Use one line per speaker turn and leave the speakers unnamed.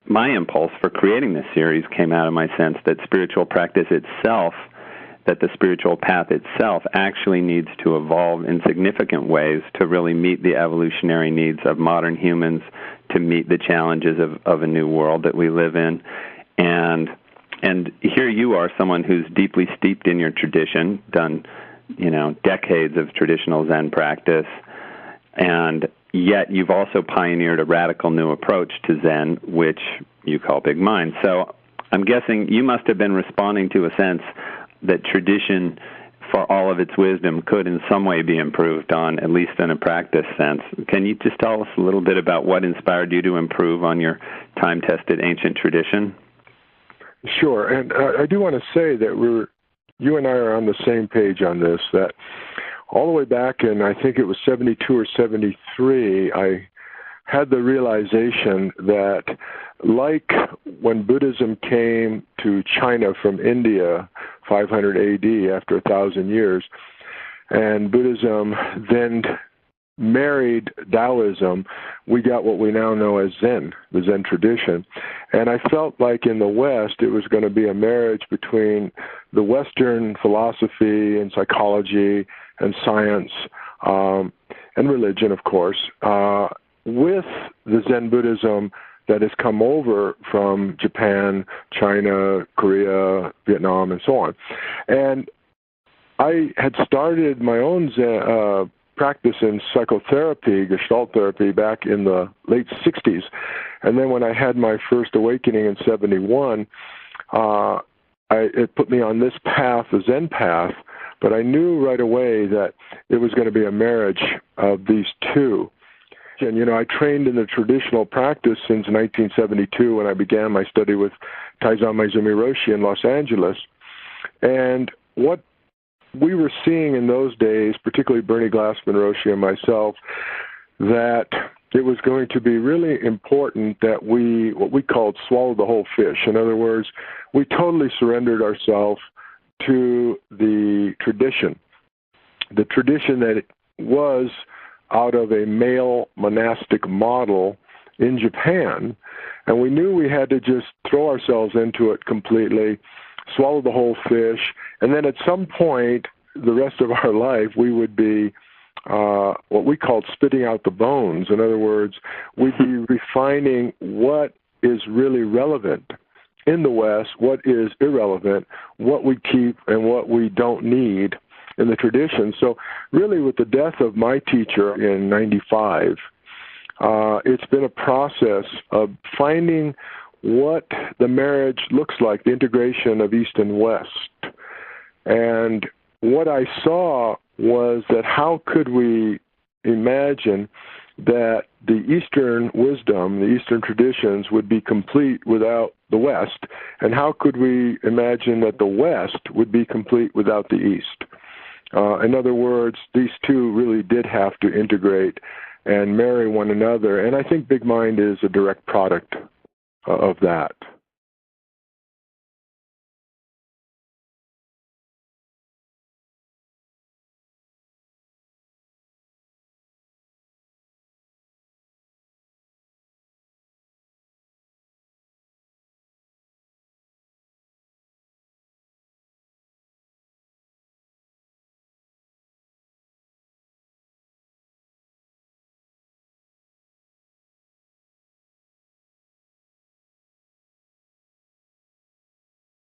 my impulse for creating this series came out of my sense that spiritual practice itself, that the spiritual path itself actually needs to evolve in significant ways to really meet the evolutionary needs of modern humans, to meet the challenges of a new world that we live in. And here you are, someone who's deeply steeped in your tradition, done, decades of traditional Zen practice, and yet you've also pioneered a radical new approach to Zen, which you call Big Mind. So I'm guessing you must have been responding to a sense that tradition, for all of its wisdom, could in some way be improved on, at least in a practice sense. Can you just tell us a little bit about what inspired you to improve on your time-tested ancient tradition?
Sure, and I do want to say that you and I are on the same page on this, that all the way back in, I think it was 72 or 73, I had the realization that, like when Buddhism came to China from India, 500 AD, after 1,000 years, and Buddhism then married Taoism, we got what we now know as Zen, the Zen tradition. And I felt like in the West it was going to be a marriage between the Western philosophy and psychology and science and religion, of course, with the Zen Buddhism that has come over from Japan, China, Korea, Vietnam, and so on. And I had started my own Zen practice in psychotherapy, Gestalt therapy, back in the late 60s. And then when I had my first awakening in 71, it put me on this path, the Zen path, but I knew right away that it was going to be a marriage of these two. And, I trained in the traditional practice since 1972 when I began my study with Taizan Maizumi Roshi in Los Angeles. And what we were seeing in those days, particularly Bernie Glassman Roshi and myself, that it was going to be really important that what we called swallow the whole fish. In other words, we totally surrendered ourselves to the tradition that it was out of a male monastic model in Japan, and we knew we had to just throw ourselves into it completely, swallow the whole fish, and then at some point, the rest of our life, we would be what we called spitting out the bones. In other words, we'd be refining what is really relevant in the West, what is irrelevant, what we keep and what we don't need in the tradition. So really with the death of my teacher in 95, it's been a process of finding what the marriage looks like, the integration of East and West. And what I saw was that how could we imagine that the Eastern wisdom, the Eastern traditions would be complete without the West, and how could we imagine that the West would be complete without the East? In other words, these two really did have to integrate and marry one another, and I think Big Mind is a direct product of that.